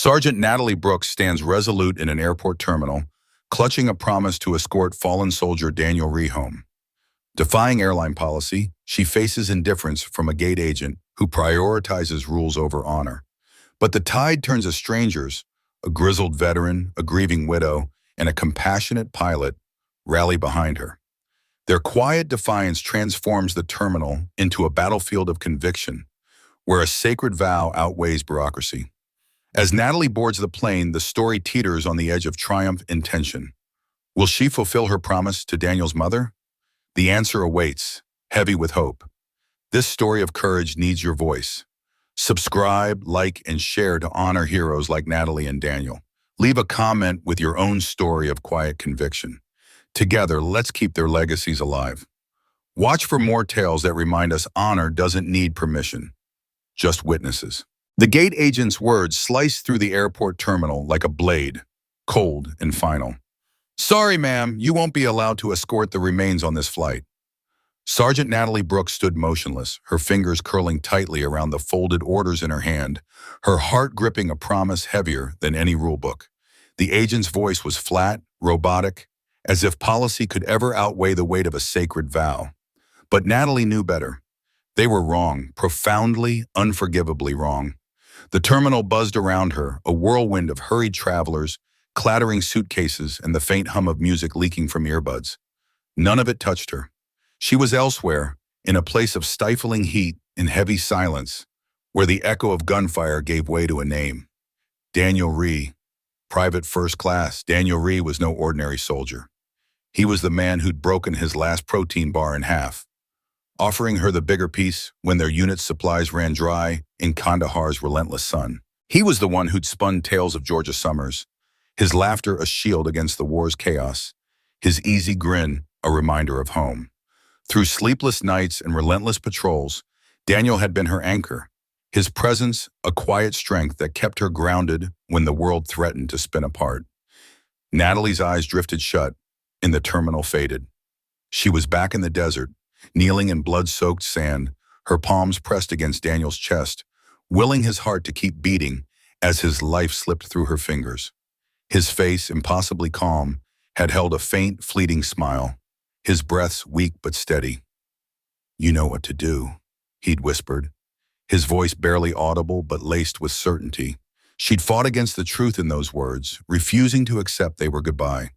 Sergeant Natalie Brooks stands resolute in an airport terminal, clutching a promise to escort fallen soldier Daniel Rhee home. Defying airline policy, she faces indifference from a gate agent who prioritizes rules over honor. But the tide turns as strangers, a grizzled veteran, a grieving widow, and a compassionate pilot, rally behind her. Their quiet defiance transforms the terminal into a battlefield of conviction, where a sacred vow outweighs bureaucracy. As Natalie boards the plane, the story teeters on the edge of triumph and tension. Will she fulfill her promise to Daniel's mother? The answer awaits, heavy with hope. This story of courage needs your voice. Subscribe, like, and share to honor heroes like Natalie and Daniel. Leave a comment with your own story of quiet conviction. Together, let's keep their legacies alive. Watch for more tales that remind us honor doesn't need permission, just witnesses. The gate agent's words slice through the airport terminal like a blade, cold and final. Sorry, ma'am, you won't be allowed to escort the remains on this flight. Sergeant Natalie Brooks stood motionless, her fingers curling tightly around the folded orders in her hand, her heart gripping a promise heavier than any rulebook. The agent's voice was flat, robotic, as if policy could ever outweigh the weight of a sacred vow. But Natalie knew better. They were wrong, profoundly, unforgivably wrong. The terminal buzzed around her, a whirlwind of hurried travelers, clattering suitcases, and the faint hum of music leaking from earbuds. None of it touched her. She was elsewhere, in a place of stifling heat and heavy silence, where the echo of gunfire gave way to a name. Daniel Rhee. Private First Class. Daniel Rhee was no ordinary soldier. He was the man who'd broken his last protein bar in half, offering her the bigger piece when their unit's supplies ran dry in Kandahar's relentless sun. He was the one who'd spun tales of Georgia summers, his laughter a shield against the war's chaos, his easy grin a reminder of home. Through sleepless nights and relentless patrols, Daniel had been her anchor, his presence a quiet strength that kept her grounded when the world threatened to spin apart. Natalie's eyes drifted shut, and the terminal faded. She was back in the desert, kneeling in blood-soaked sand, her palms pressed against Daniel's chest, willing his heart to keep beating as his life slipped through her fingers. His face, impossibly calm, had held a faint, fleeting smile, his breaths weak but steady. "You know what to do," he'd whispered, his voice barely audible but laced with certainty. She'd fought against the truth in those words, refusing to accept they were goodbye.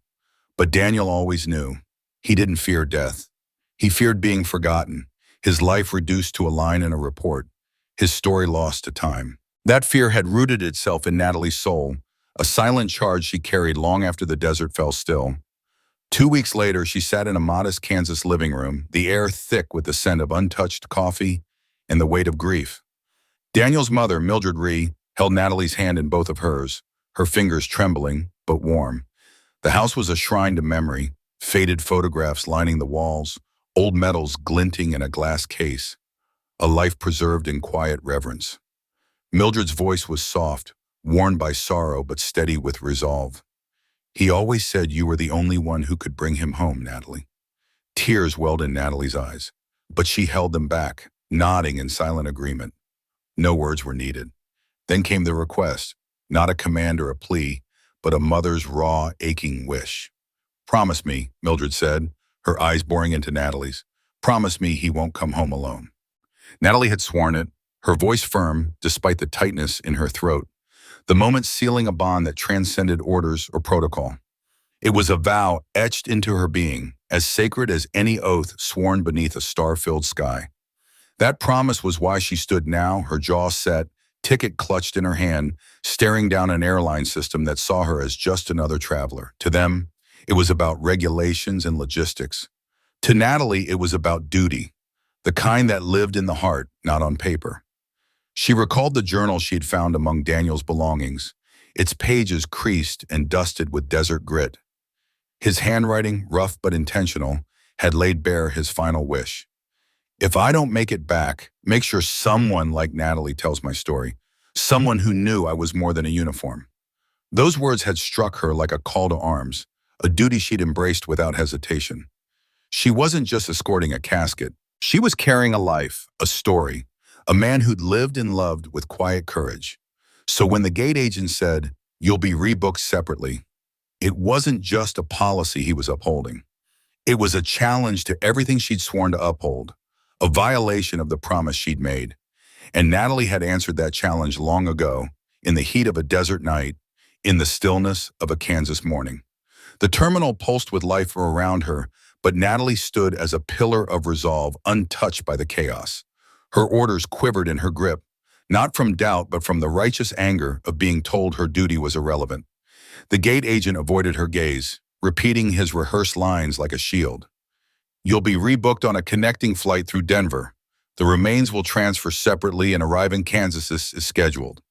But Daniel always knew. He didn't fear death. He feared being forgotten, his life reduced to a line in a report, his story lost to time. That fear had rooted itself in Natalie's soul, a silent charge she carried long after the desert fell still. 2 weeks later, she sat in a modest Kansas living room, the air thick with the scent of untouched coffee and the weight of grief. Daniel's mother, Mildred Rhee, held Natalie's hand in both of hers, her fingers trembling but warm. The house was a shrine to memory, faded photographs lining the walls, old medals glinting in a glass case, a life preserved in quiet reverence. Mildred's voice was soft, worn by sorrow but steady with resolve. "He always said you were the only one who could bring him home, Natalie." Tears welled in Natalie's eyes, but she held them back, nodding in silent agreement. No words were needed. Then came the request, not a command or a plea, but a mother's raw, aching wish. "Promise me," Mildred said, her eyes boring into Natalie's. "Promise me he won't come home alone." Natalie had sworn it, her voice firm despite the tightness in her throat, the moment sealing a bond that transcended orders or protocol. It was a vow etched into her being, as sacred as any oath sworn beneath a star-filled sky. That promise was why she stood now, her jaw set, ticket clutched in her hand, staring down an airline system that saw her as just another traveler. To them, it was about regulations and logistics. To Natalie, it was about duty, the kind that lived in the heart, not on paper. She recalled the journal she had found among Daniel's belongings, its pages creased and dusted with desert grit. His handwriting, rough but intentional, had laid bare his final wish. "If I don't make it back, make sure someone like Natalie tells my story, someone who knew I was more than a uniform." Those words had struck her like a call to arms, a duty she'd embraced without hesitation. She wasn't just escorting a casket. She was carrying a life, a story, a man who'd lived and loved with quiet courage. So when the gate agent said, "You'll be rebooked separately," it wasn't just a policy he was upholding. It was a challenge to everything she'd sworn to uphold, a violation of the promise she'd made. And Natalie had answered that challenge long ago, in the heat of a desert night, in the stillness of a Kansas morning. The terminal pulsed with life around her, but Natalie stood as a pillar of resolve, untouched by the chaos. Her orders quivered in her grip, not from doubt but from the righteous anger of being told her duty was irrelevant. The gate agent avoided her gaze, repeating his rehearsed lines like a shield. "You'll be rebooked on a connecting flight through Denver. The remains will transfer separately and arrive in Kansas as scheduled."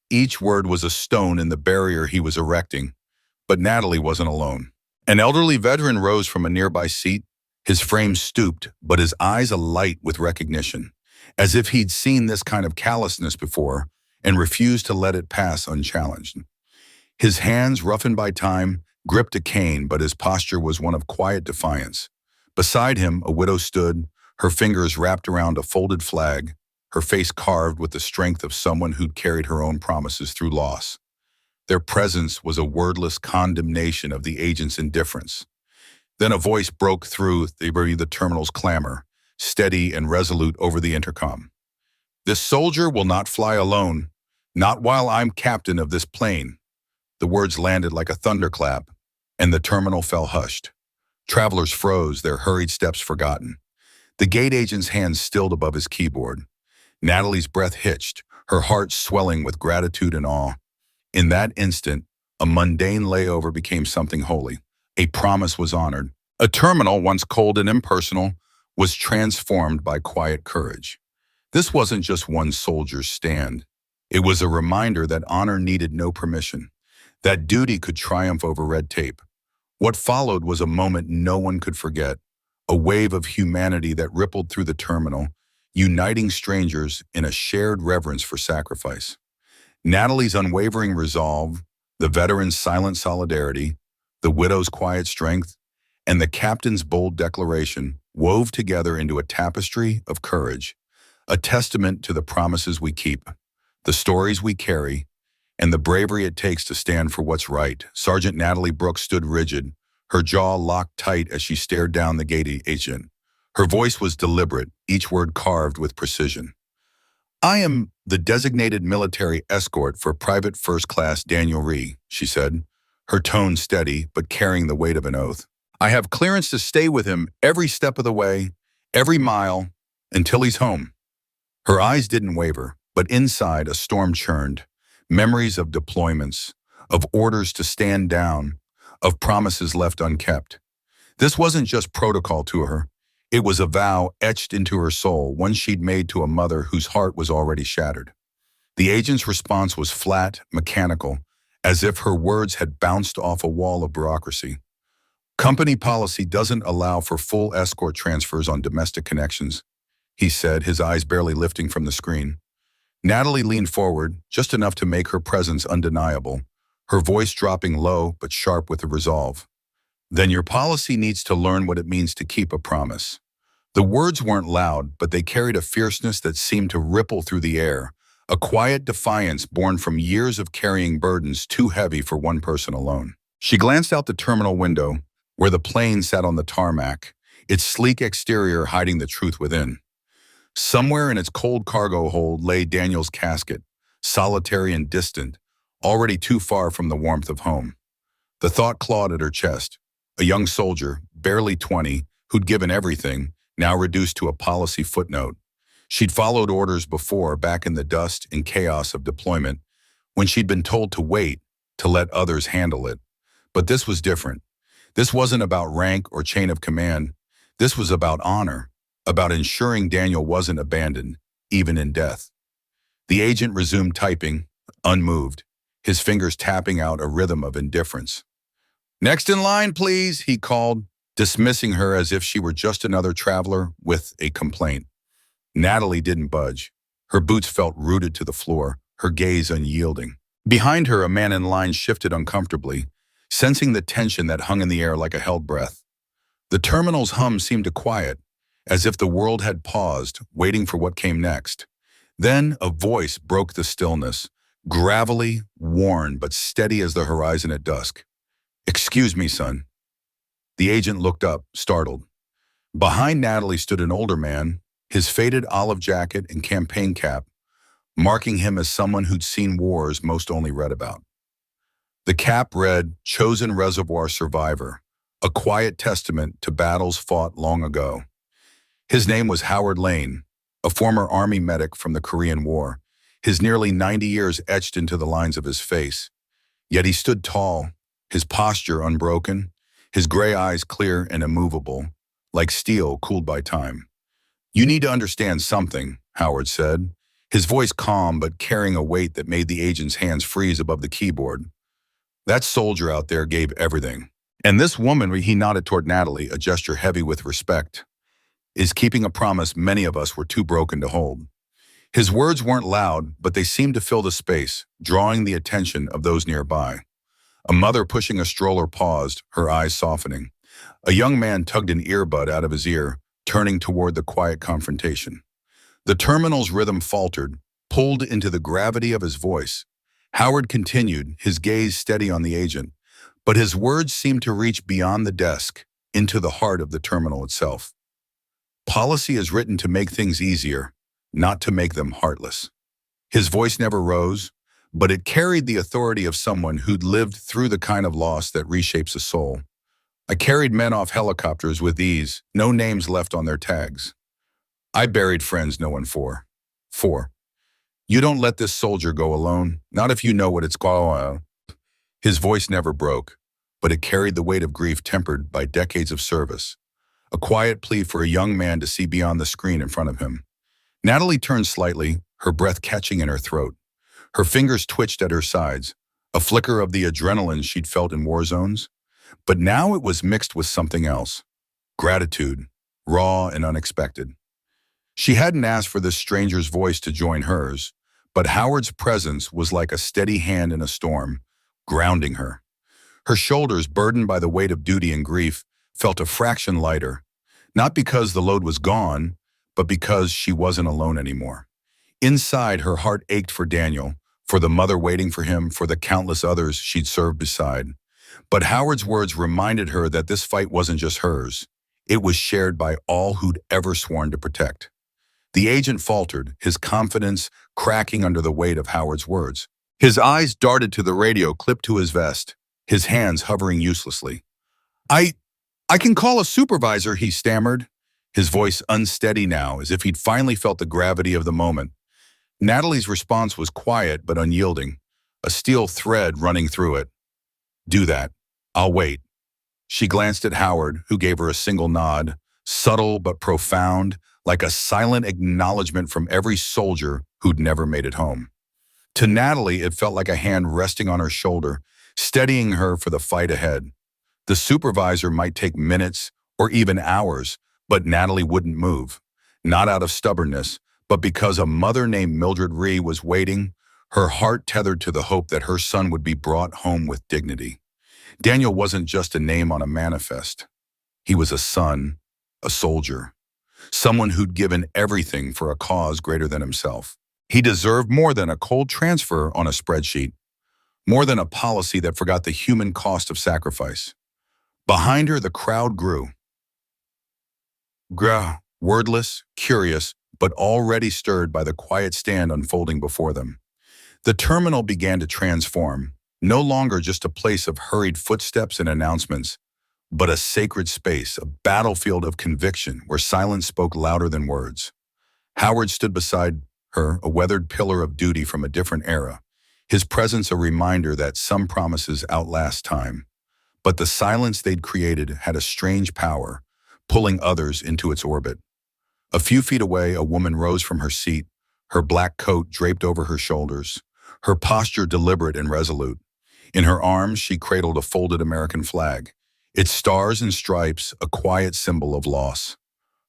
Each word was a stone in the barrier he was erecting, but Natalie wasn't alone. An elderly veteran rose from a nearby seat, his frame stooped, but his eyes alight with recognition, as if he'd seen this kind of callousness before and refused to let it pass unchallenged. His hands, roughened by time, gripped a cane, but his posture was one of quiet defiance. Beside him, a widow stood, her fingers wrapped around a folded flag, her face carved with the strength of someone who'd carried her own promises through loss. Their presence was a wordless condemnation of the agent's indifference. Then a voice broke through the terminal's clamor, steady and resolute over the intercom. "This soldier will not fly alone, not while I'm captain of this plane." The words landed like a thunderclap, and the terminal fell hushed. Travelers froze, their hurried steps forgotten. The gate agent's hands stilled above his keyboard. Natalie's breath hitched, her heart swelling with gratitude and awe. In that instant, a mundane layover became something holy. A promise was honored. A terminal, once cold and impersonal, was transformed by quiet courage. This wasn't just one soldier's stand. It was a reminder that honor needed no permission, that duty could triumph over red tape. What followed was a moment no one could forget, a wave of humanity that rippled through the terminal, uniting strangers in a shared reverence for sacrifice. Natalie's unwavering resolve, the veteran's silent solidarity, the widow's quiet strength, and the captain's bold declaration wove together into a tapestry of courage, a testament to the promises we keep, the stories we carry, and the bravery it takes to stand for what's right. Sergeant Natalie Brooks stood rigid, her jaw locked tight as she stared down the gate agent. Her voice was deliberate, each word carved with precision. "I am the designated military escort for Private First Class Daniel Rhee," she said, her tone steady but carrying the weight of an oath. "I have clearance to stay with him every step of the way, every mile, until he's home." Her eyes didn't waver, but inside a storm churned. Memories of deployments, of orders to stand down, of promises left unkept. This wasn't just protocol to her. It was a vow etched into her soul, one she'd made to a mother whose heart was already shattered. The agent's response was flat, mechanical, as if her words had bounced off a wall of bureaucracy. "Company policy doesn't allow for full escort transfers on domestic connections," he said, his eyes barely lifting from the screen. Natalie leaned forward, just enough to make her presence undeniable, her voice dropping low but sharp with a resolve. "Then your policy needs to learn what it means to keep a promise." The words weren't loud, but they carried a fierceness that seemed to ripple through the air, a quiet defiance born from years of carrying burdens too heavy for one person alone. She glanced out the terminal window, where the plane sat on the tarmac, its sleek exterior hiding the truth within. Somewhere in its cold cargo hold lay Daniel's casket, solitary and distant, already too far from the warmth of home. The thought clawed at her chest. A young soldier, barely 20, who'd given everything, now reduced to a policy footnote. She'd followed orders before, back in the dust and chaos of deployment, when she'd been told to wait, to let others handle it. But this was different. This wasn't about rank or chain of command. This was about honor, about ensuring Daniel wasn't abandoned, even in death. The agent resumed typing, unmoved, his fingers tapping out a rhythm of indifference. "Next in line, please," he called, dismissing her as if she were just another traveler with a complaint. Natalie didn't budge. Her boots felt rooted to the floor, her gaze unyielding. Behind her, a man in line shifted uncomfortably, sensing the tension that hung in the air like a held breath. The terminal's hum seemed to quiet, as if the world had paused, waiting for what came next. Then a voice broke the stillness, gravelly, worn, but steady as the horizon at dusk. "Excuse me, son." The agent looked up, startled. Behind Natalie stood an older man, his faded olive jacket and campaign cap, marking him as someone who'd seen wars most only read about. The cap read, "Chosen Reservoir Survivor," a quiet testament to battles fought long ago. His name was Howard Lane, a former Army medic from the Korean War, his nearly 90 years etched into the lines of his face. Yet he stood tall, his posture unbroken, his gray eyes clear and immovable, like steel cooled by time. "You need to understand something," Howard said, his voice calm but carrying a weight that made the agent's hands freeze above the keyboard. "That soldier out there gave everything. And this woman," he nodded toward Natalie, a gesture heavy with respect, "is keeping a promise many of us were too broken to hold." His words weren't loud, but they seemed to fill the space, drawing the attention of those nearby. A mother pushing a stroller paused, her eyes softening. A young man tugged an earbud out of his ear, turning toward the quiet confrontation. The terminal's rhythm faltered, pulled into the gravity of his voice. Howard continued, his gaze steady on the agent, but his words seemed to reach beyond the desk, into the heart of the terminal itself. "Policy is written to make things easier, not to make them heartless." His voice never rose, but it carried the authority of someone who'd lived through the kind of loss that reshapes a soul. "I carried men off helicopters with ease, no names left on their tags. I buried friends no one for. You don't let this soldier go alone, not if you know what it's called." His voice never broke, but it carried the weight of grief tempered by decades of service. A quiet plea for a young man to see beyond the screen in front of him. Natalie turned slightly, her breath catching in her throat. Her fingers twitched at her sides, a flicker of the adrenaline she'd felt in war zones. But now it was mixed with something else. Gratitude, raw and unexpected. She hadn't asked for this stranger's voice to join hers, but Howard's presence was like a steady hand in a storm, grounding her. Her shoulders, burdened by the weight of duty and grief, felt a fraction lighter, not because the load was gone, but because she wasn't alone anymore. Inside, her heart ached for Daniel, for the mother waiting for him, for the countless others she'd served beside. But Howard's words reminded her that this fight wasn't just hers. It was shared by all who'd ever sworn to protect. The agent faltered, his confidence cracking under the weight of Howard's words. His eyes darted to the radio clipped to his vest, his hands hovering uselessly. I can call a supervisor," he stammered, his voice unsteady now, as if he'd finally felt the gravity of the moment. Natalie's response was quiet but unyielding, a steel thread running through it. "Do that. I'll wait." She glanced at Howard, who gave her a single nod, subtle but profound, like a silent acknowledgement from every soldier who'd never made it home. To Natalie, it felt like a hand resting on her shoulder, steadying her for the fight ahead. The supervisor might take minutes or even hours, but Natalie wouldn't move, not out of stubbornness, but because a mother named Mildred was waiting, her heart tethered to the hope that her son would be brought home with dignity. Daniel wasn't just a name on a manifest. He was a son, a soldier, someone who'd given everything for a cause greater than himself. He deserved more than a cold transfer on a spreadsheet, more than a policy that forgot the human cost of sacrifice. Behind her, the crowd grew. Wordless, curious, but already stirred by the quiet stand unfolding before them. The terminal began to transform, no longer just a place of hurried footsteps and announcements, but a sacred space, a battlefield of conviction where silence spoke louder than words. Howard stood beside her, a weathered pillar of duty from a different era, his presence a reminder that some promises outlast time. But the silence they'd created had a strange power, pulling others into its orbit. A few feet away, a woman rose from her seat, her black coat draped over her shoulders, her posture deliberate and resolute. In her arms, she cradled a folded American flag, its stars and stripes a quiet symbol of loss.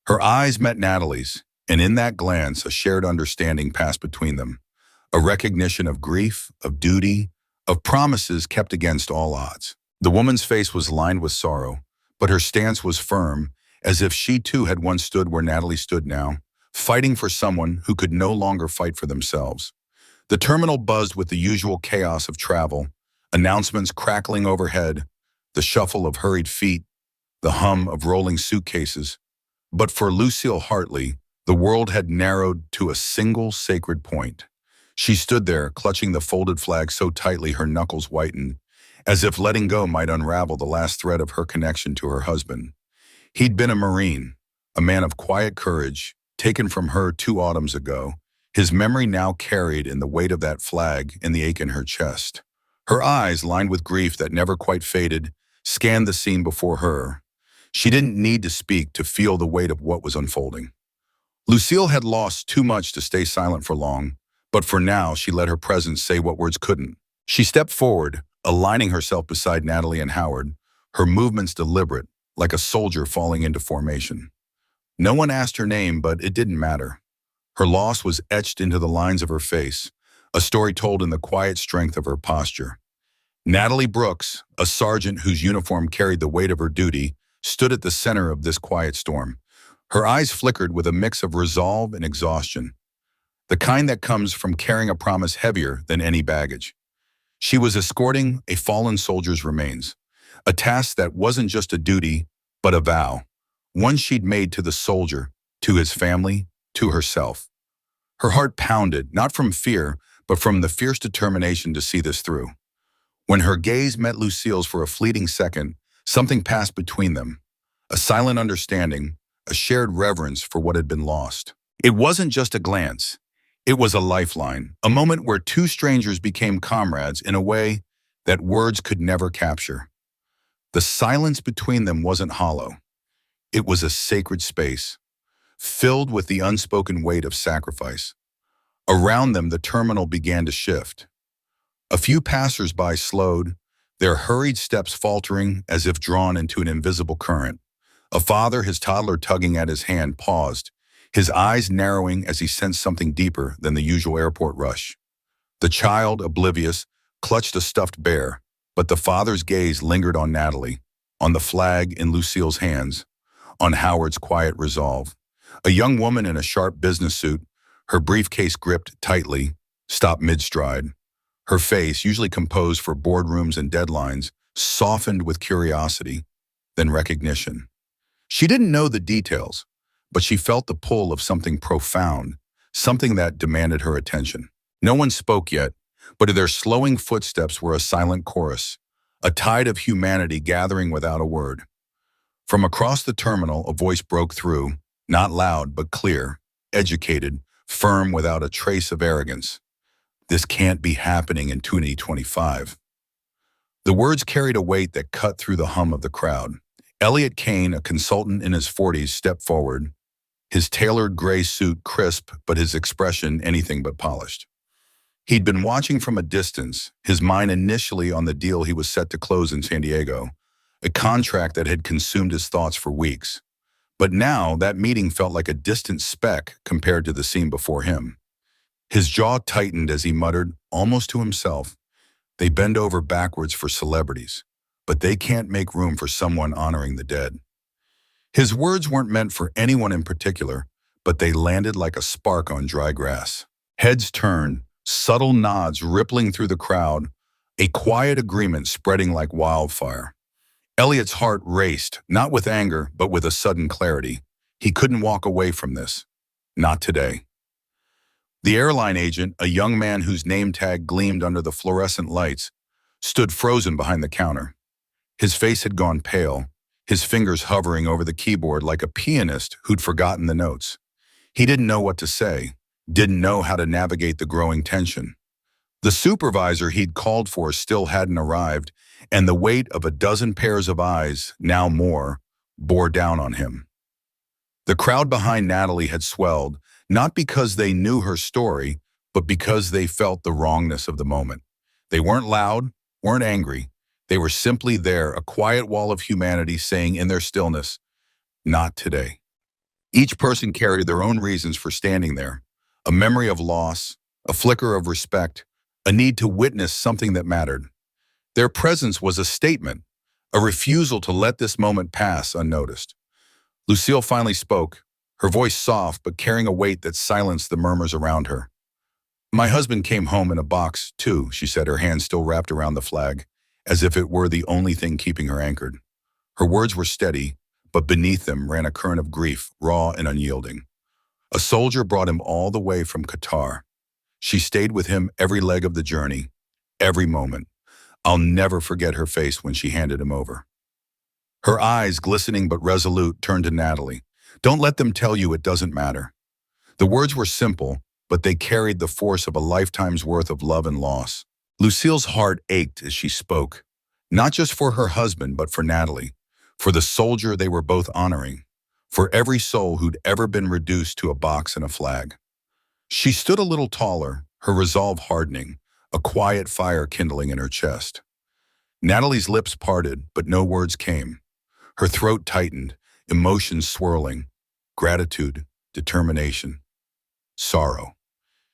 Her eyes met Natalie's, and in that glance, a shared understanding passed between them, a recognition of grief, of duty, of promises kept against all odds. The woman's face was lined with sorrow, but her stance was firm, as if she too had once stood where Natalie stood now, fighting for someone who could no longer fight for themselves. The terminal buzzed with the usual chaos of travel, announcements crackling overhead, the shuffle of hurried feet, the hum of rolling suitcases. But for Lucille Hartley, the world had narrowed to a single sacred point. She stood there, clutching the folded flag so tightly her knuckles whitened, as if letting go might unravel the last thread of her connection to her husband. He'd been a Marine, a man of quiet courage, taken from her 2 autumns ago, his memory now carried in the weight of that flag and the ache in her chest. Her eyes, lined with grief that never quite faded, scanned the scene before her. She didn't need to speak to feel the weight of what was unfolding. Lucille had lost too much to stay silent for long, but for now she let her presence say what words couldn't. She stepped forward, aligning herself beside Natalie and Howard, her movements deliberate, like a soldier falling into formation. No one asked her name, but it didn't matter. Her loss was etched into the lines of her face, a story told in the quiet strength of her posture. Natalie Brooks, a sergeant whose uniform carried the weight of her duty, stood at the center of this quiet storm. Her eyes flickered with a mix of resolve and exhaustion, the kind that comes from carrying a promise heavier than any baggage. She was escorting a fallen soldier's remains, a task that wasn't just a duty, but a vow, one she'd made to the soldier, to his family, to herself. Her heart pounded, not from fear, but from the fierce determination to see this through. When her gaze met Lucille's for a fleeting second, something passed between them, a silent understanding, a shared reverence for what had been lost. It wasn't just a glance. It was a lifeline, a moment where two strangers became comrades in a way that words could never capture. The silence between them wasn't hollow. It was a sacred space, filled with the unspoken weight of sacrifice. Around them, the terminal began to shift. A few passers-by slowed, their hurried steps faltering as if drawn into an invisible current. A father, his toddler tugging at his hand, paused, his eyes narrowing as he sensed something deeper than the usual airport rush. The child, oblivious, clutched a stuffed bear, but the father's gaze lingered on Natalie, on the flag in Lucille's hands, on Howard's quiet resolve. A young woman in a sharp business suit, her briefcase gripped tightly, stopped mid-stride. Her face, usually composed for boardrooms and deadlines, softened with curiosity, then recognition. She didn't know the details, but she felt the pull of something profound, something that demanded her attention. No one spoke yet, but their slowing footsteps were a silent chorus, a tide of humanity gathering without a word. From across the terminal, a voice broke through, not loud but clear, educated, firm without a trace of arrogance. This can't be happening in 2025. The words carried a weight that cut through the hum of the crowd. Elliot Kane, a consultant in his 40s, stepped forward, his tailored gray suit crisp but his expression anything but polished. He'd been watching from a distance, his mind initially on the deal he was set to close in San Diego, a contract that had consumed his thoughts for weeks. But now that meeting felt like a distant speck compared to the scene before him. His jaw tightened as he muttered, almost to himself, "They bend over backwards for celebrities, but they can't make room for someone honoring the dead." His words weren't meant for anyone in particular, but they landed like a spark on dry grass. Heads turned, subtle nods rippling through the crowd, a quiet agreement spreading like wildfire. Elliot's heart raced, not with anger, but with a sudden clarity. He couldn't walk away from this. Not today. The airline agent, a young man whose name tag gleamed under the fluorescent lights, stood frozen behind the counter. His face had gone pale, his fingers hovering over the keyboard like a pianist who'd forgotten the notes. He didn't know what to say, didn't know how to navigate the growing tension. The supervisor he'd called for still hadn't arrived, and the weight of a dozen pairs of eyes, now more, bore down on him. The crowd behind Natalie had swelled, not because they knew her story, but because they felt the wrongness of the moment. They weren't loud, weren't angry. They were simply there, a quiet wall of humanity saying in their stillness, "Not today." Each person carried their own reasons for standing there, a memory of loss, a flicker of respect, a need to witness something that mattered. Their presence was a statement, a refusal to let this moment pass unnoticed. Lucille finally spoke, her voice soft but carrying a weight that silenced the murmurs around her. My husband came home in a box, too, she said, her hand still wrapped around the flag, as if it were the only thing keeping her anchored. Her words were steady, but beneath them ran a current of grief, raw and unyielding. A soldier brought him all the way from Qatar. She stayed with him every leg of the journey, every moment. I'll never forget her face when she handed him over. Her eyes, glistening but resolute, turned to Natalie. Don't let them tell you it doesn't matter. The words were simple, but they carried the force of a lifetime's worth of love and loss. Lucille's heart ached as she spoke, not just for her husband, but for Natalie, for the soldier they were both honoring, for every soul who'd ever been reduced to a box and a flag. She stood a little taller, her resolve hardening, a quiet fire kindling in her chest. Natalie's lips parted, but no words came. Her throat tightened, emotions swirling, gratitude, determination, sorrow.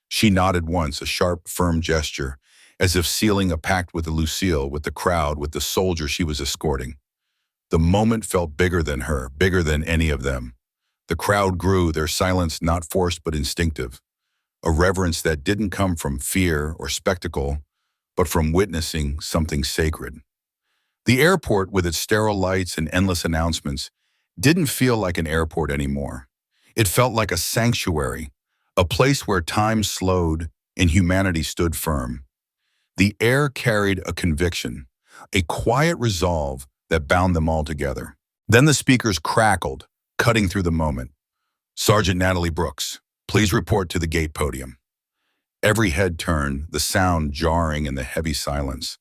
She nodded once, a sharp, firm gesture, as if sealing a pact with Lucille, with the crowd, with the soldier she was escorting. The moment felt bigger than her, bigger than any of them. The crowd grew, their silence not forced but instinctive, a reverence that didn't come from fear or spectacle, but from witnessing something sacred. The airport, with its sterile lights and endless announcements, didn't feel like an airport anymore. It felt like a sanctuary, a place where time slowed and humanity stood firm. The air carried a conviction, a quiet resolve that bound them all together. Then the speakers crackled, cutting through the moment. Sergeant Natalie Brooks, please report to the gate podium. Every head turned, the sound jarring in the heavy silence.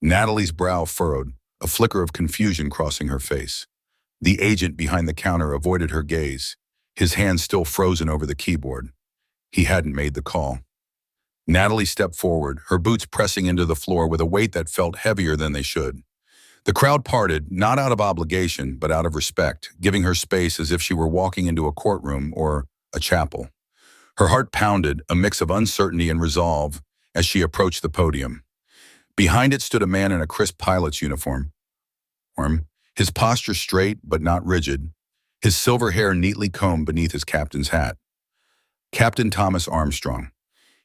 Natalie's brow furrowed, a flicker of confusion crossing her face. The agent behind the counter avoided her gaze, his hand still frozen over the keyboard. He hadn't made the call. Natalie stepped forward, her boots pressing into the floor with a weight that felt heavier than they should. The crowd parted, not out of obligation, but out of respect, giving her space as if she were walking into a courtroom or a chapel. Her heart pounded, a mix of uncertainty and resolve, as she approached the podium. Behind it stood a man in a crisp pilot's uniform, his posture straight but not rigid, his silver hair neatly combed beneath his captain's hat. Captain Thomas Armstrong.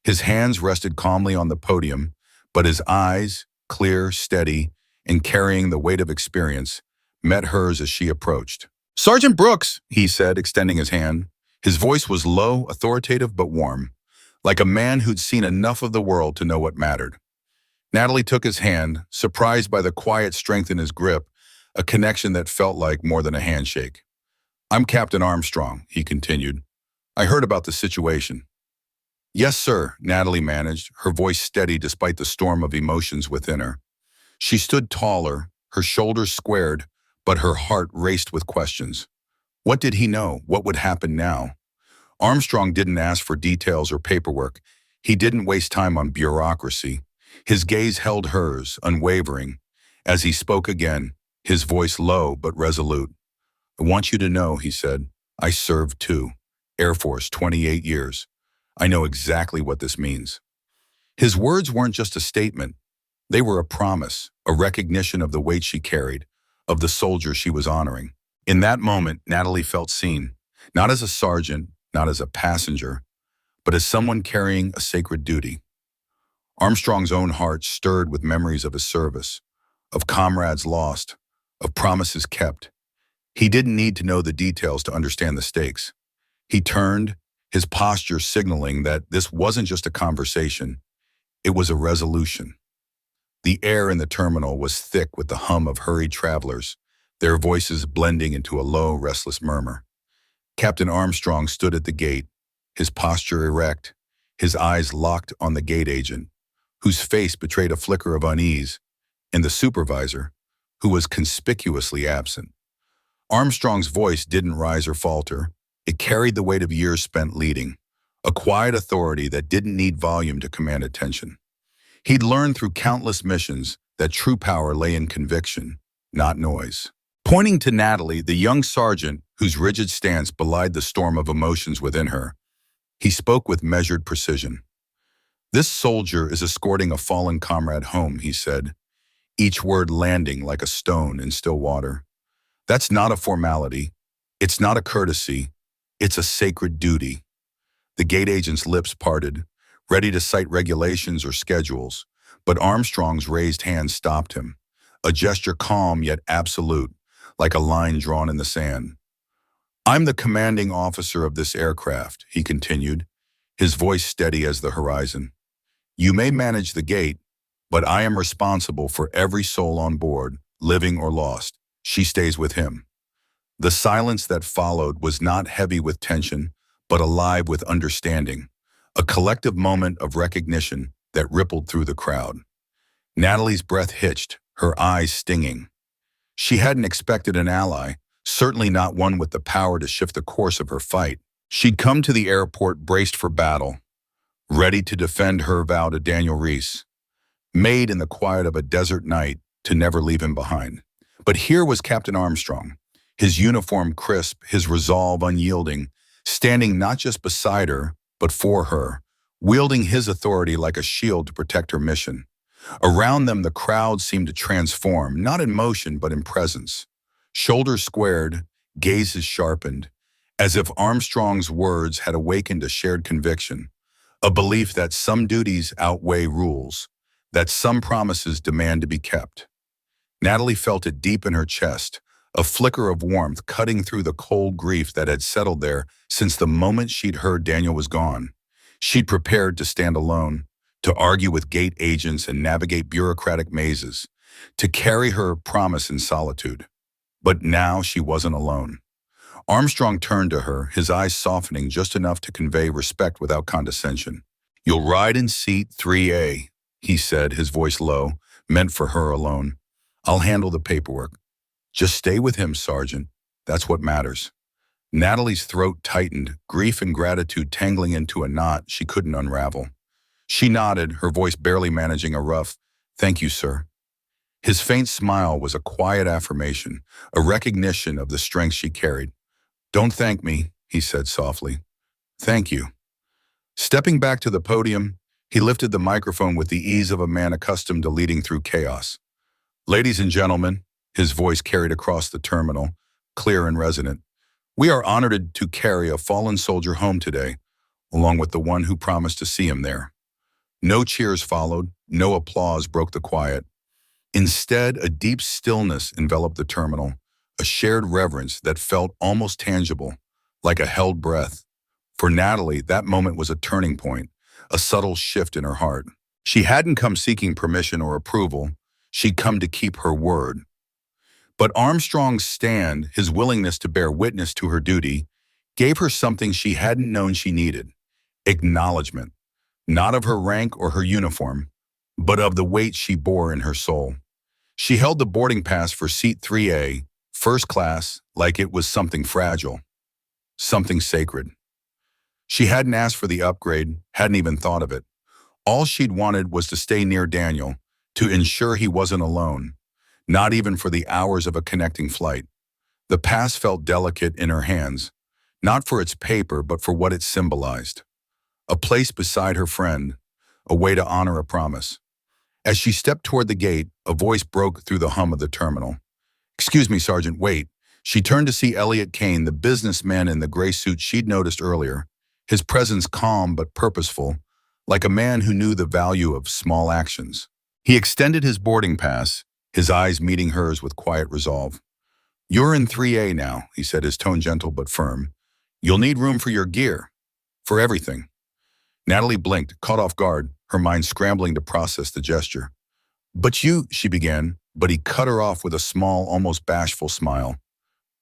His hands rested calmly on the podium, but his eyes, clear, steady, and carrying the weight of experience, met hers as she approached. "Sergeant Brooks," he said, extending his hand. His voice was low, authoritative, but warm, like a man who'd seen enough of the world to know what mattered. Natalie took his hand, surprised by the quiet strength in his grip, a connection that felt like more than a handshake. "I'm Captain Armstrong," he continued. "I heard about the situation." "Yes, sir," Natalie managed, her voice steady despite the storm of emotions within her. She stood taller, her shoulders squared, but her heart raced with questions. What did he know? What would happen now? Armstrong didn't ask for details or paperwork. He didn't waste time on bureaucracy. His gaze held hers, unwavering. As he spoke again, his voice low but resolute. "I want you to know," he said, "I served too. Air Force, 28 years. I know exactly what this means." His words weren't just a statement. They were a promise, a recognition of the weight she carried, of the soldier she was honoring. In that moment, Natalie felt seen, not as a sergeant, not as a passenger, but as someone carrying a sacred duty. Armstrong's own heart stirred with memories of his service, of comrades lost, of promises kept. He didn't need to know the details to understand the stakes. He turned, his posture signaling that this wasn't just a conversation, it was a resolution. The air in the terminal was thick with the hum of hurried travelers, their voices blending into a low, restless murmur. Captain Armstrong stood at the gate, his posture erect, his eyes locked on the gate agent, whose face betrayed a flicker of unease, and the supervisor, who was conspicuously absent. Armstrong's voice didn't rise or falter. It carried the weight of years spent leading, a quiet authority that didn't need volume to command attention. He'd learned through countless missions that true power lay in conviction, not noise. Pointing to Natalie, the young sergeant whose rigid stance belied the storm of emotions within her, he spoke with measured precision. "This soldier is escorting a fallen comrade home," he said, each word landing like a stone in still water. "That's not a formality. It's not a courtesy. It's a sacred duty." The gate agent's lips parted, ready to cite regulations or schedules, but Armstrong's raised hand stopped him, a gesture calm yet absolute, like a line drawn in the sand. "I'm the commanding officer of this aircraft," he continued, his voice steady as the horizon. "You may manage the gate, but I am responsible for every soul on board, living or lost. She stays with him." The silence that followed was not heavy with tension, but alive with understanding, a collective moment of recognition that rippled through the crowd. Natalie's breath hitched, her eyes stinging. She hadn't expected an ally, certainly not one with the power to shift the course of her fight. She'd come to the airport braced for battle, ready to defend her vow to Daniel Reese, made in the quiet of a desert night to never leave him behind. But here was Captain Armstrong, his uniform crisp, his resolve unyielding, standing not just beside her, but for her, wielding his authority like a shield to protect her mission. Around them, the crowd seemed to transform, not in motion, but in presence. Shoulders squared, gazes sharpened, as if Armstrong's words had awakened a shared conviction, a belief that some duties outweigh rules, that some promises demand to be kept. Natalie felt it deep in her chest, a flicker of warmth cutting through the cold grief that had settled there since the moment she'd heard Daniel was gone. She'd prepared to stand alone, to argue with gate agents and navigate bureaucratic mazes, to carry her promise in solitude. But now she wasn't alone. Armstrong turned to her, his eyes softening just enough to convey respect without condescension. "You'll ride in seat 3A, he said, his voice low, meant for her alone. "I'll handle the paperwork. Just stay with him, Sergeant. That's what matters." Natalie's throat tightened, grief and gratitude tangling into a knot she couldn't unravel. She nodded, her voice barely managing a rough, "Thank you, sir." His faint smile was a quiet affirmation, a recognition of the strength she carried. "Don't thank me," he said softly. "Thank you." Stepping back to the podium, he lifted the microphone with the ease of a man accustomed to leading through chaos. "Ladies and gentlemen," his voice carried across the terminal, clear and resonant, "we are honored to carry a fallen soldier home today, along with the one who promised to see him there." No cheers followed, no applause broke the quiet. Instead, a deep stillness enveloped the terminal, a shared reverence that felt almost tangible, like a held breath. For Natalie, that moment was a turning point, a subtle shift in her heart. She hadn't come seeking permission or approval. She'd come to keep her word. But Armstrong's stand, his willingness to bear witness to her duty, gave her something she hadn't known she needed: acknowledgement, not of her rank or her uniform, but of the weight she bore in her soul. She held the boarding pass for seat 3A, first class, like it was something fragile, something sacred. She hadn't asked for the upgrade, hadn't even thought of it. All she'd wanted was to stay near Daniel, to ensure he wasn't alone, not even for the hours of a connecting flight. The pass felt delicate in her hands, not for its paper, but for what it symbolized. A place beside her friend, a way to honor a promise. As she stepped toward the gate, a voice broke through the hum of the terminal. "Excuse me, Sergeant, wait." She turned to see Elliot Kane, the businessman in the gray suit she'd noticed earlier, his presence calm but purposeful, like a man who knew the value of small actions. He extended his boarding pass, his eyes meeting hers with quiet resolve. "You're in 3A now," he said, his tone gentle but firm. "You'll need room for your gear, for everything." Natalie blinked, caught off guard, her mind scrambling to process the gesture. "But you," she began, but he cut her off with a small, almost bashful smile.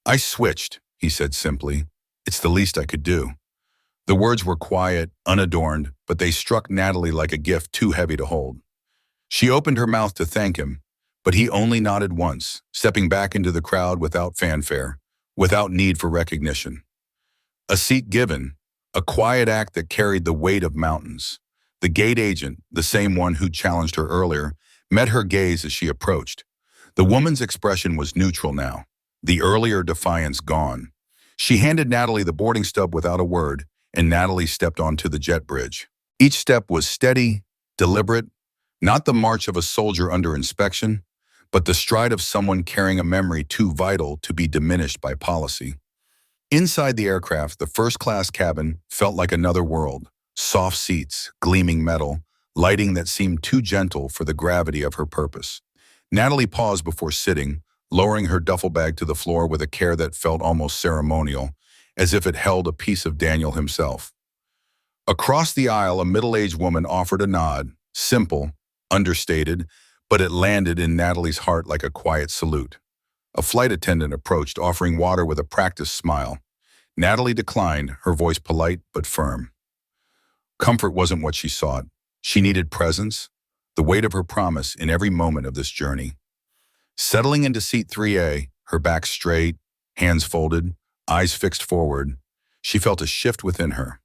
"I switched," he said simply. "It's the least I could do." The words were quiet, unadorned, but they struck Natalie like a gift too heavy to hold. She opened her mouth to thank him, but he only nodded once, stepping back into the crowd without fanfare, without need for recognition. A seat given, a quiet act that carried the weight of mountains. The gate agent, the same one who challenged her earlier, met her gaze as she approached. The woman's expression was neutral now, the earlier defiance gone. She handed Natalie the boarding stub without a word, and Natalie stepped onto the jet bridge. Each step was steady, deliberate, not the march of a soldier under inspection, but the stride of someone carrying a memory too vital to be diminished by policy. Inside the aircraft, the first-class cabin felt like another world, Soft seats, gleaming metal, lighting that seemed too gentle for the gravity of her purpose. Natalie paused before sitting, lowering her duffel bag to the floor with a care that felt almost ceremonial, as if it held a piece of Daniel himself. Across the aisle, a middle-aged woman offered a nod, simple, understated, but it landed in Natalie's heart like a quiet salute. A flight attendant approached, offering water with a practiced smile. Natalie declined, her voice polite but firm. Comfort wasn't what she sought. She needed presence, the weight of her promise in every moment of this journey. Settling into seat 3A, her back straight, hands folded, eyes fixed forward, she felt a shift within her.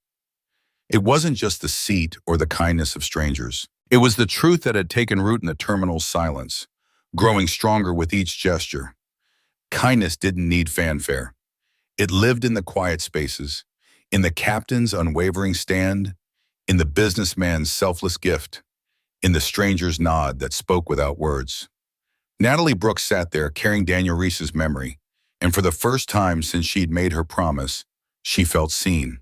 It wasn't just the seat or the kindness of strangers. It was the truth that had taken root in the terminal's silence, growing stronger with each gesture. Kindness didn't need fanfare. It lived in the quiet spaces, in the captain's unwavering stand, in the businessman's selfless gift, in the stranger's nod that spoke without words. Natalie Brooks sat there carrying Daniel Reese's memory, and for the first time since she'd made her promise, she felt seen.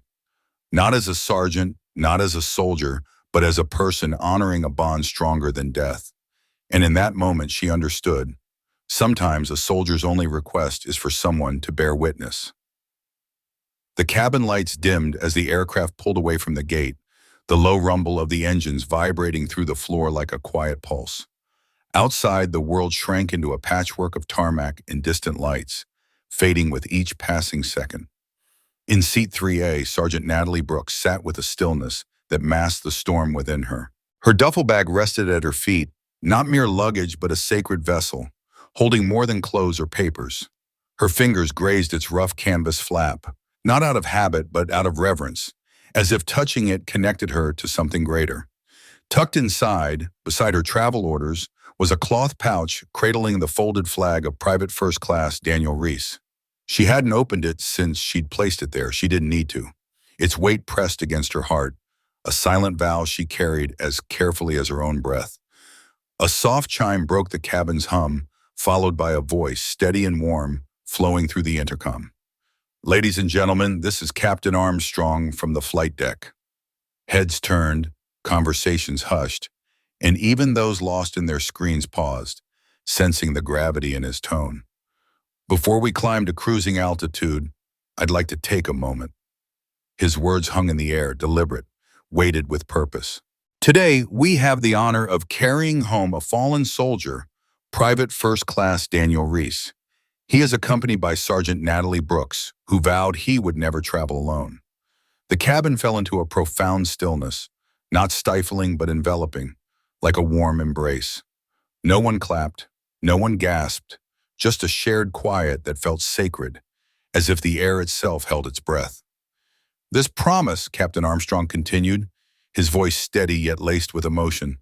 Not as a sergeant, not as a soldier, but as a person honoring a bond stronger than death. And in that moment, she understood. Sometimes a soldier's only request is for someone to bear witness. The cabin lights dimmed as the aircraft pulled away from the gate, the low rumble of the engines vibrating through the floor like a quiet pulse. Outside, the world shrank into a patchwork of tarmac and distant lights, fading with each passing second. In seat 3A, Sergeant Natalie Brooks sat with a stillness that masked the storm within her. Her duffel bag rested at her feet, not mere luggage but a sacred vessel, holding more than clothes or papers. Her fingers grazed its rough canvas flap, not out of habit but out of reverence, as if touching it connected her to something greater. Tucked inside, beside her travel orders, was a cloth pouch cradling the folded flag of Private First Class Daniel Reese. She hadn't opened it since she'd placed it there. She didn't need to. Its weight pressed against her heart, a silent vow she carried as carefully as her own breath. A soft chime broke the cabin's hum, followed by a voice, steady and warm, flowing through the intercom. "Ladies and gentlemen, this is Captain Armstrong from the flight deck." Heads turned, conversations hushed, and even those lost in their screens paused, sensing the gravity in his tone. "Before we climb to cruising altitude, I'd like to take a moment." His words hung in the air, deliberate, weighted with purpose. "Today, we have the honor of carrying home a fallen soldier, Private First Class Daniel Reese. He is accompanied by Sergeant Natalie Brooks, who vowed he would never travel alone." The cabin fell into a profound stillness, not stifling but enveloping, like a warm embrace. No one clapped, no one gasped, just a shared quiet that felt sacred, as if the air itself held its breath. "This promise," Captain Armstrong continued, his voice steady yet laced with emotion,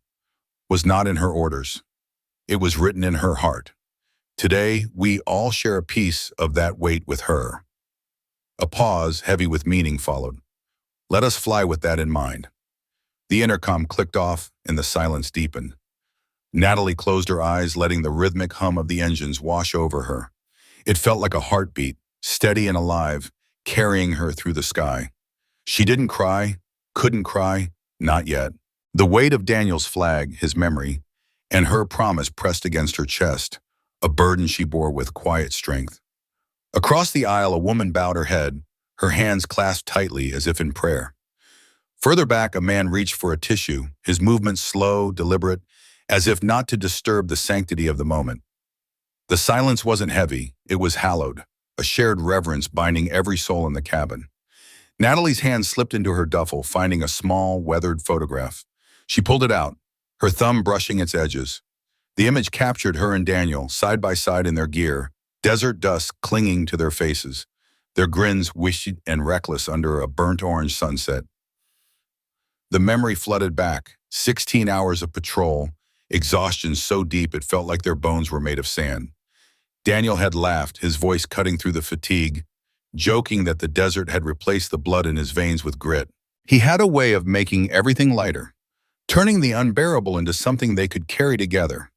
"was not in her orders. It was written in her heart. Today, we all share a piece of that weight with her." A pause, heavy with meaning, followed. "Let us fly with that in mind." The intercom clicked off and the silence deepened. Natalie closed her eyes, letting the rhythmic hum of the engines wash over her. It felt like a heartbeat, steady and alive, carrying her through the sky. She didn't cry, couldn't cry, not yet. The weight of Daniel's flag, his memory, and her promise pressed against her chest, a burden she bore with quiet strength. Across the aisle, a woman bowed her head, her hands clasped tightly as if in prayer. Further back, a man reached for a tissue, his movements slow, deliberate, as if not to disturb the sanctity of the moment. The silence wasn't heavy, it was hallowed, a shared reverence binding every soul in the cabin. Natalie's hand slipped into her duffel, finding a small, weathered photograph. She pulled it out, her thumb brushing its edges. The image captured her and Daniel, side by side in their gear, desert dust clinging to their faces, their grins wishy and reckless under a burnt orange sunset. The memory flooded back, 16 hours of patrol, exhaustion so deep it felt like their bones were made of sand. Daniel had laughed, his voice cutting through the fatigue, joking that the desert had replaced the blood in his veins with grit. He had a way of making everything lighter, turning the unbearable into something they could carry together.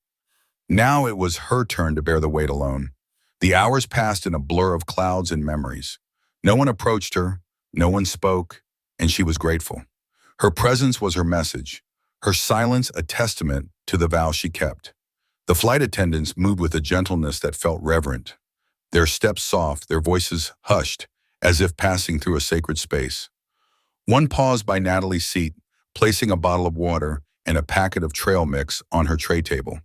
Now it was her turn to bear the weight alone. The hours passed in a blur of clouds and memories. No one approached her, no one spoke, and she was grateful. Her presence was her message, her silence a testament to the vow she kept. The flight attendants moved with a gentleness that felt reverent, their steps soft, their voices hushed, as if passing through a sacred space. One paused by Natalie's seat, placing a bottle of water and a packet of trail mix on her tray table.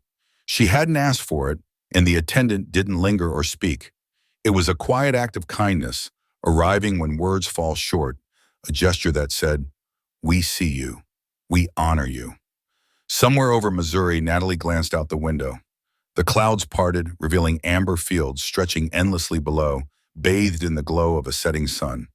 She hadn't asked for it, and the attendant didn't linger or speak. It was a quiet act of kindness, arriving when words fall short, a gesture that said, "We see you. We honor you." Somewhere over Missouri, Natalie glanced out the window. The clouds parted, revealing amber fields stretching endlessly below, bathed in the glow of a setting sun.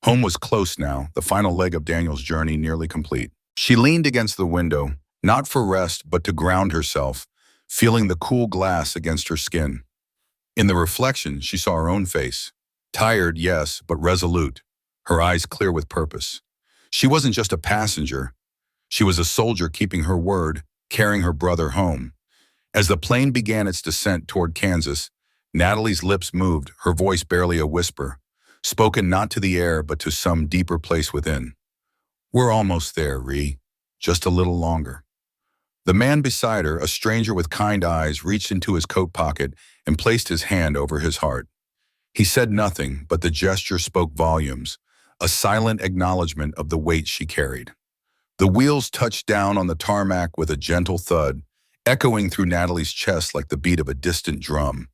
Home was close now, the final leg of Daniel's journey nearly complete. She leaned against the window, not for rest, but to ground herself, feeling the cool glass against her skin. In the reflection, she saw her own face. Tired, yes, but resolute, her eyes clear with purpose. She wasn't just a passenger. She was a soldier keeping her word, carrying her brother home. As the plane began its descent toward Kansas, Natalie's lips moved, her voice barely a whisper, spoken not to the air but to some deeper place within. "We're almost there, Ree. Just a little longer." The man beside her, a stranger with kind eyes, reached into his coat pocket and placed his hand over his heart. He said nothing, but the gesture spoke volumes, a silent acknowledgement of the weight she carried. The wheels touched down on the tarmac with a gentle thud, echoing through Natalie's chest like the beat of a distant drum.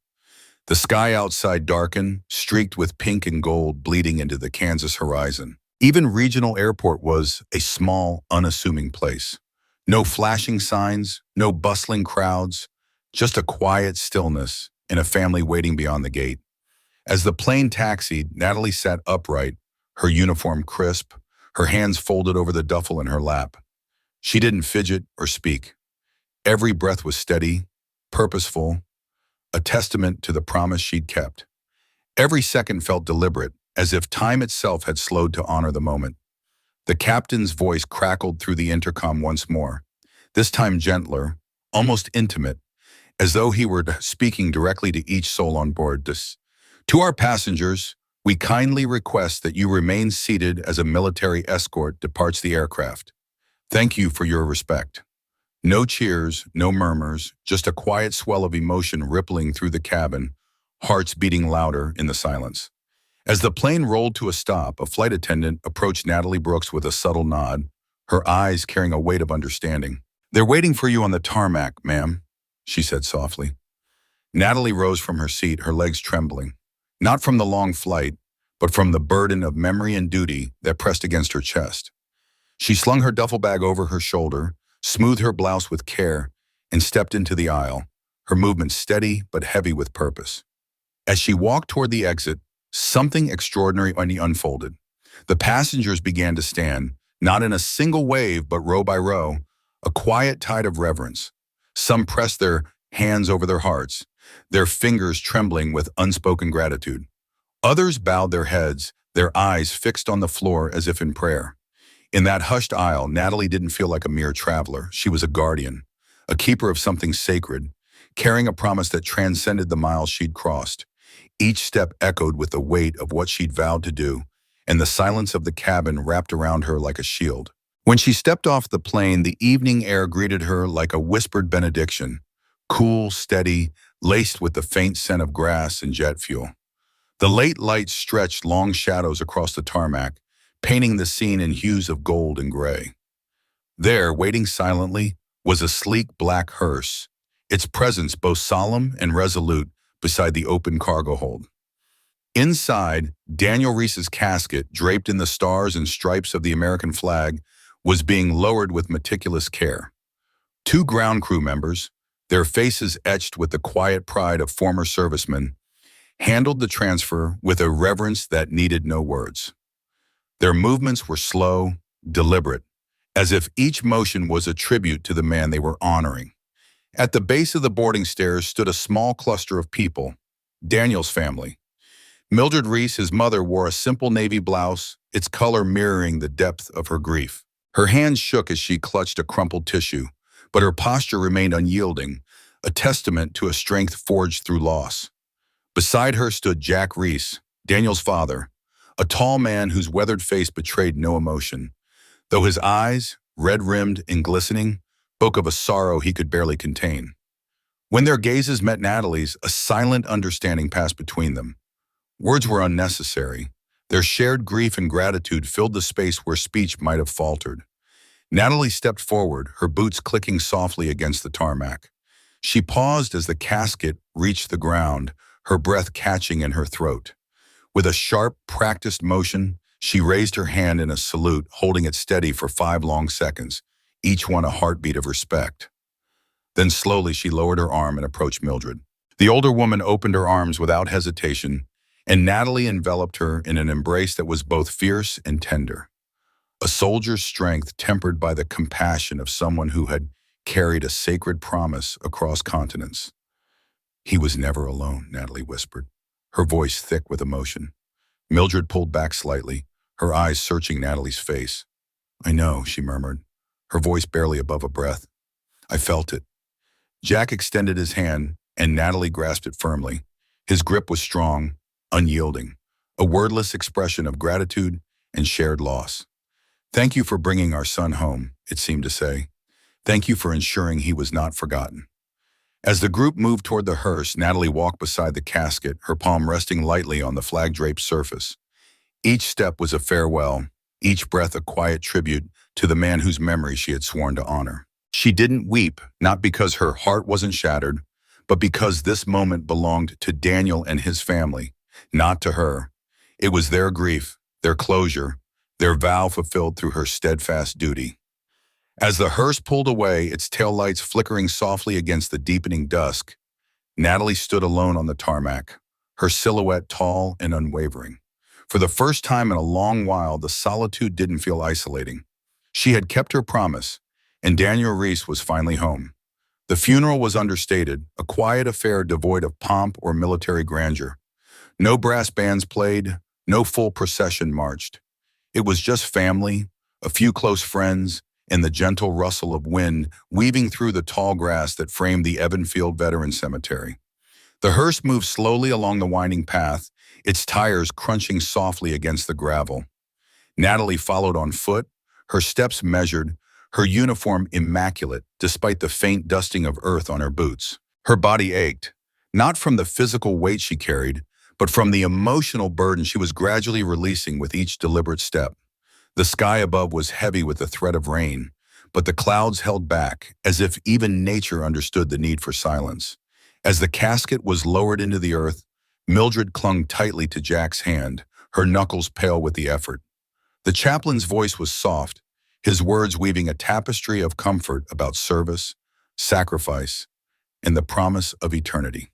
The sky outside darkened, streaked with pink and gold bleeding into the Kansas horizon. Even Regional Airport was a small, unassuming place. No flashing signs, no bustling crowds, just a quiet stillness and a family waiting beyond the gate. As the plane taxied, Natalie sat upright, her uniform crisp, her hands folded over the duffel in her lap. She didn't fidget or speak. Every breath was steady, purposeful, a testament to the promise she'd kept. Every second felt deliberate, as if time itself had slowed to honor the moment. The captain's voice crackled through the intercom once more, this time gentler, almost intimate, as though he were speaking directly to each soul on board. "To our passengers, we kindly request that you remain seated as a military escort departs the aircraft. Thank you for your respect." No cheers, no murmurs, just a quiet swell of emotion rippling through the cabin, hearts beating louder in the silence. As the plane rolled to a stop, a flight attendant approached Natalie Brooks with a subtle nod, her eyes carrying a weight of understanding. "They're waiting for you on the tarmac, ma'am," she said softly. Natalie rose from her seat, her legs trembling, not from the long flight, but from the burden of memory and duty that pressed against her chest. She slung her duffel bag over her shoulder, smoothed her blouse with care, and stepped into the aisle, her movement steady but heavy with purpose. As she walked toward the exit, something extraordinary unfolded. The passengers began to stand, not in a single wave but row by row, a quiet tide of reverence. Some pressed their hands over their hearts, their fingers trembling with unspoken gratitude. Others bowed their heads, their eyes fixed on the floor as if in prayer. In that hushed aisle, Natalie didn't feel like a mere traveler. She was a guardian, a keeper of something sacred, carrying a promise that transcended the miles she'd crossed. Each step echoed with the weight of what she'd vowed to do, and the silence of the cabin wrapped around her like a shield. When she stepped off the plane, the evening air greeted her like a whispered benediction, cool, steady, laced with the faint scent of grass and jet fuel. The late light stretched long shadows across the tarmac, painting the scene in hues of gold and gray. There, waiting silently, was a sleek black hearse, its presence both solemn and resolute beside the open cargo hold. Inside, Daniel Reese's casket, draped in the stars and stripes of the American flag, was being lowered with meticulous care. Two ground crew members, their faces etched with the quiet pride of former servicemen, handled the transfer with a reverence that needed no words. Their movements were slow, deliberate, as if each motion was a tribute to the man they were honoring. At the base of the boarding stairs stood a small cluster of people, Daniel's family. Mildred Reese, his mother, wore a simple navy blouse, its color mirroring the depth of her grief. Her hands shook as she clutched a crumpled tissue, but her posture remained unyielding, a testament to a strength forged through loss. Beside her stood Jack Reese, Daniel's father, a tall man whose weathered face betrayed no emotion. though his eyes, red-rimmed and glistening, spoke of a sorrow he could barely contain. When their gazes met Natalie's, a silent understanding passed between them. Words were unnecessary. Their shared grief and gratitude filled the space where speech might have faltered. Natalie stepped forward, her boots clicking softly against the tarmac. She paused as the casket reached the ground, her breath catching in her throat. With a sharp, practiced motion, she raised her hand in a salute, holding it steady for 5 long seconds, each one a heartbeat of respect. Then slowly she lowered her arm and approached Mildred. The older woman opened her arms without hesitation, and Natalie enveloped her in an embrace that was both fierce and tender. A soldier's strength tempered by the compassion of someone who had carried a sacred promise across continents. "He was never alone," Natalie whispered, her voice thick with emotion. Mildred pulled back slightly, her eyes searching Natalie's face. "I know," she murmured, her voice barely above a breath. "I felt it." Jack extended his hand, and Natalie grasped it firmly. His grip was strong, unyielding, a wordless expression of gratitude and shared loss. "Thank you for bringing our son home," it seemed to say. "Thank you for ensuring he was not forgotten." As the group moved toward the hearse, Natalie walked beside the casket, her palm resting lightly on the flag-draped surface. Each step was a farewell, each breath a quiet tribute to the man whose memory she had sworn to honor. She didn't weep, not because her heart wasn't shattered, but because this moment belonged to Daniel and his family, not to her. It was their grief, their closure, their vow fulfilled through her steadfast duty. As the hearse pulled away, its taillights flickering softly against the deepening dusk, Natalie stood alone on the tarmac, her silhouette tall and unwavering. For the first time in a long while, the solitude didn't feel isolating. She had kept her promise, and Daniel Reese was finally home. The funeral was understated, a quiet affair devoid of pomp or military grandeur. No brass bands played, no full procession marched. It was just family, a few close friends, and the gentle rustle of wind weaving through the tall grass that framed the Evanfield Veteran Cemetery. The hearse moved slowly along the winding path, its tires crunching softly against the gravel. Natalie followed on foot, her steps measured, her uniform immaculate despite the faint dusting of earth on her boots. Her body ached, not from the physical weight she carried, but from the emotional burden she was gradually releasing with each deliberate step. The sky above was heavy with the threat of rain, but the clouds held back, as if even nature understood the need for silence. As the casket was lowered into the earth, Mildred clung tightly to Jack's hand, her knuckles pale with the effort. The chaplain's voice was soft, his words weaving a tapestry of comfort about service, sacrifice, and the promise of eternity.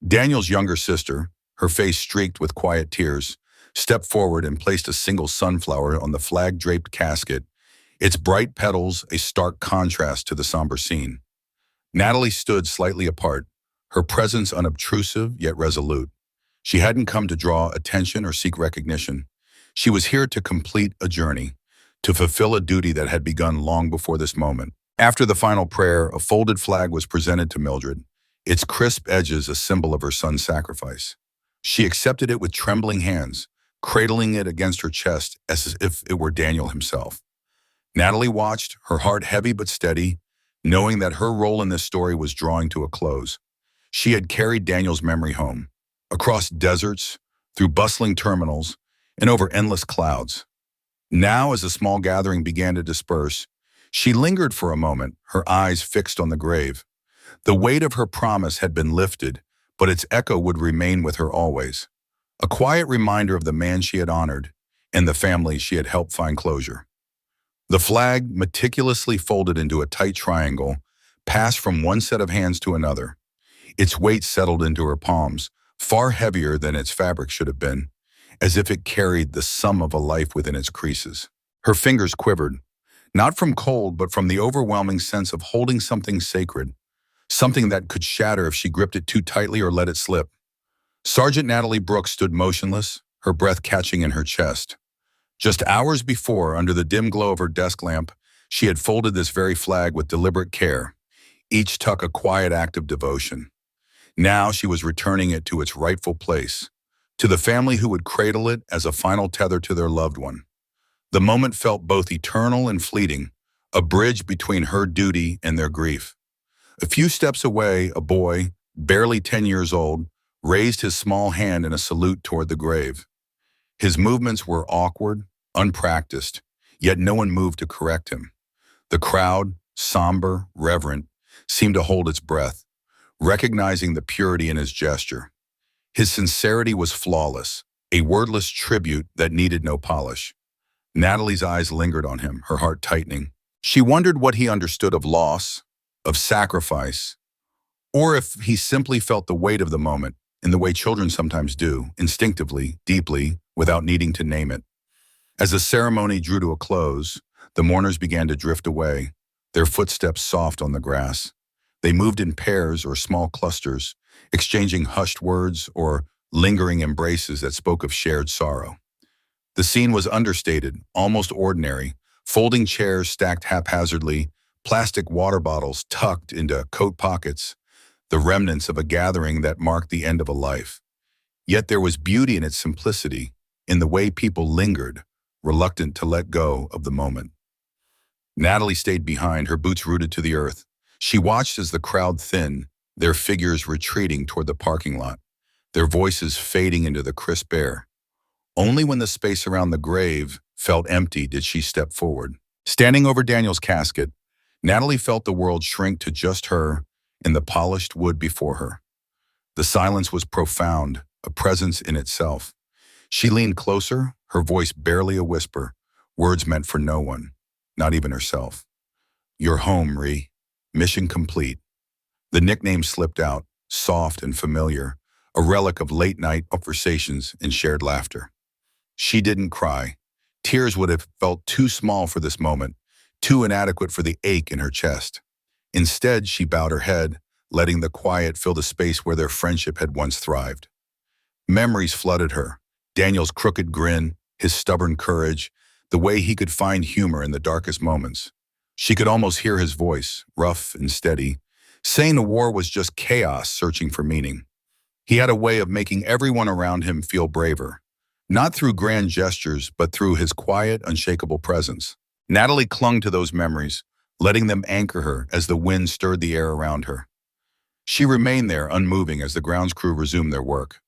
Daniel's younger sister, her face streaked with quiet tears, stepped forward and placed a single sunflower on the flag-draped casket, its bright petals a stark contrast to the somber scene. Natalie stood slightly apart, her presence unobtrusive yet resolute. She hadn't come to draw attention or seek recognition. She was here to complete a journey, to fulfill a duty that had begun long before this moment. After the final prayer, a folded flag was presented to Mildred, its crisp edges a symbol of her son's sacrifice. She accepted it with trembling hands, cradling it against her chest as if it were Daniel himself. Natalie watched, her heart heavy but steady, knowing that her role in this story was drawing to a close. She had carried Daniel's memory home, across deserts, through bustling terminals, and over endless clouds. Now, as the small gathering began to disperse, she lingered for a moment, her eyes fixed on the grave. The weight of her promise had been lifted, but its echo would remain with her always. A quiet reminder of the man she had honored and the family she had helped find closure. The flag, meticulously folded into a tight triangle, passed from one set of hands to another. Its weight settled into her palms, far heavier than its fabric should have been, as if it carried the sum of a life within its creases. Her fingers quivered, not from cold, but from the overwhelming sense of holding something sacred, something that could shatter if she gripped it too tightly or let it slip. Sergeant Natalie Brooks stood motionless, her breath catching in her chest. Just hours before, under the dim glow of her desk lamp, she had folded this very flag with deliberate care, each tuck a quiet act of devotion. Now she was returning it to its rightful place, to the family who would cradle it as a final tether to their loved one. The moment felt both eternal and fleeting, a bridge between her duty and their grief. A few steps away, a boy, barely 10 years old, raised his small hand in a salute toward the grave. His movements were awkward, unpracticed, yet no one moved to correct him. The crowd, somber, reverent, seemed to hold its breath, recognizing the purity in his gesture. His sincerity was flawless, a wordless tribute that needed no polish. Natalie's eyes lingered on him, her heart tightening. She wondered what he understood of loss, of sacrifice, or if he simply felt the weight of the moment in the way children sometimes do, instinctively, deeply, without needing to name it. As the ceremony drew to a close, the mourners began to drift away, their footsteps soft on the grass. They moved in pairs or small clusters, exchanging hushed words or lingering embraces that spoke of shared sorrow. The scene was understated, almost ordinary, folding chairs stacked haphazardly, plastic water bottles tucked into coat pockets, the remnants of a gathering that marked the end of a life. Yet there was beauty in its simplicity, in the way people lingered, reluctant to let go of the moment. Natalie stayed behind, her boots rooted to the earth. She watched as the crowd thinned, their figures retreating toward the parking lot, their voices fading into the crisp air. Only when the space around the grave felt empty did she step forward. Standing over Daniel's casket, Natalie felt the world shrink to just her and the polished wood before her. The silence was profound, a presence in itself. She leaned closer, her voice barely a whisper, words meant for no one, not even herself. "You're home, Ree. Mission complete." The nickname slipped out, soft and familiar, a relic of late-night conversations and shared laughter. She didn't cry. Tears would have felt too small for this moment, too inadequate for the ache in her chest. Instead, she bowed her head, letting the quiet fill the space where their friendship had once thrived. Memories flooded her. Daniel's crooked grin, his stubborn courage, the way he could find humor in the darkest moments. She could almost hear his voice, rough and steady, saying the war was just chaos searching for meaning. He had a way of making everyone around him feel braver, not through grand gestures, but through his quiet, unshakable presence. Natalie clung to those memories, letting them anchor her as the wind stirred the air around her. She remained there, unmoving, as the grounds crew resumed their work.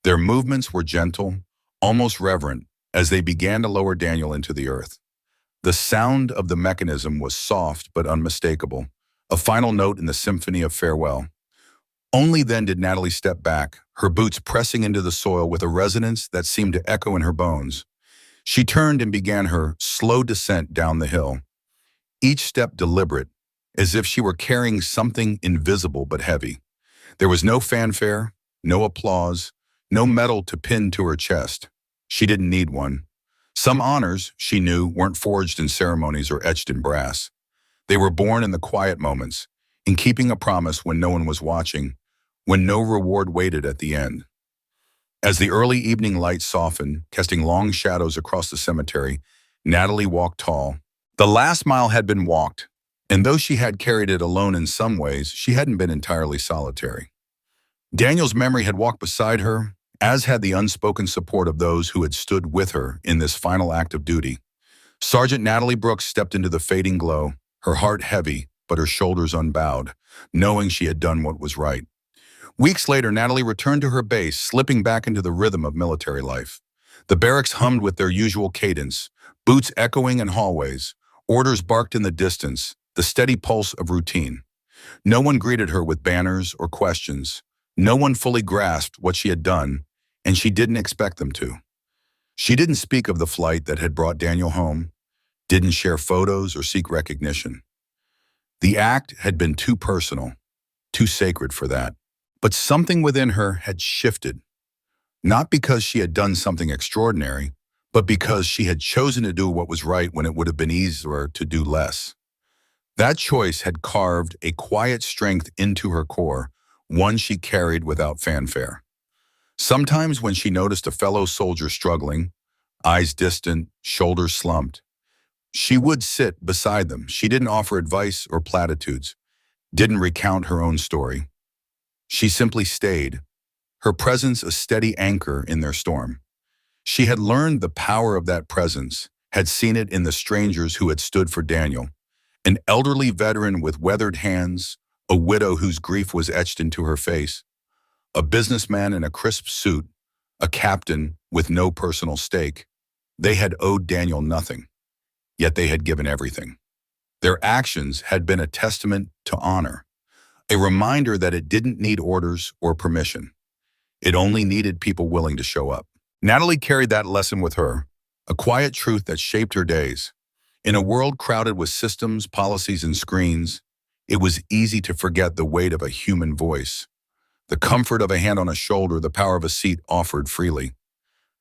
Their movements were gentle, almost reverent, as they began to lower Daniel into the earth. The sound of the mechanism was soft but unmistakable, a final note in the symphony of farewell. Only then did Natalie step back, her boots pressing into the soil with a resonance that seemed to echo in her bones. She turned and began her slow descent down the hill, each step deliberate, as if she were carrying something invisible but heavy. There was no fanfare, no applause, no medal to pin to her chest. She didn't need one. Some honors, she knew, weren't forged in ceremonies or etched in brass. They were born in the quiet moments, in keeping a promise when no one was watching, when no reward waited at the end. As the early evening light softened, casting long shadows across the cemetery, Natalie walked tall. The last mile had been walked, and though she had carried it alone in some ways, she hadn't been entirely solitary. Daniel's memory had walked beside her, as had the unspoken support of those who had stood with her in this final act of duty. Sergeant Natalie Brooks stepped into the fading glow, her heart heavy, but her shoulders unbowed, knowing she had done what was right. Weeks later, Natalie returned to her base, slipping back into the rhythm of military life. The barracks hummed with their usual cadence, boots echoing in hallways, orders barked in the distance, the steady pulse of routine. No one greeted her with banners or questions. No one fully grasped what she had done, and she didn't expect them to. She didn't speak of the flight that had brought Daniel home, didn't share photos or seek recognition. The act had been too personal, too sacred for that. But something within her had shifted, not because she had done something extraordinary, but because she had chosen to do what was right when it would have been easier to do less. That choice had carved a quiet strength into her core, one she carried without fanfare. Sometimes when she noticed a fellow soldier struggling, eyes distant, shoulders slumped, she would sit beside them. She didn't offer advice or platitudes, didn't recount her own story. She simply stayed, her presence a steady anchor in their storm. She had learned the power of that presence, had seen it in the strangers who had stood for Daniel, an elderly veteran with weathered hands, a widow whose grief was etched into her face, a businessman in a crisp suit, a captain with no personal stake. They had owed Daniel nothing, yet they had given everything. Their actions had been a testament to honor, a reminder that it didn't need orders or permission. It only needed people willing to show up. Natalie carried that lesson with her, a quiet truth that shaped her days. In a world crowded with systems, policies, and screens, it was easy to forget the weight of a human voice, the comfort of a hand on a shoulder, the power of a seat offered freely.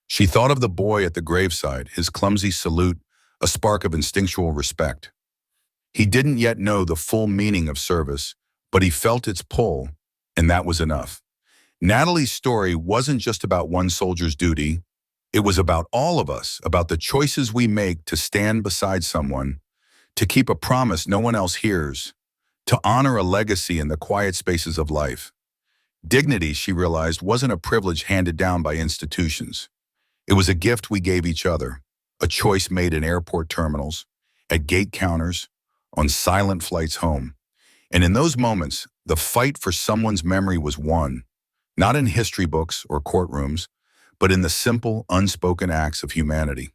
She thought of the boy at the graveside, his clumsy salute, a spark of instinctual respect. He didn't yet know the full meaning of service, but he felt its pull, and that was enough. Natalie's story wasn't just about one soldier's duty. It was about all of us, about the choices we make to stand beside someone, to keep a promise no one else hears, to honor a legacy in the quiet spaces of life. Dignity, she realized, wasn't a privilege handed down by institutions. It was a gift we gave each other, a choice made in airport terminals, at gate counters, on silent flights home. And in those moments, the fight for someone's memory was won, not in history books or courtrooms, but in the simple, unspoken acts of humanity.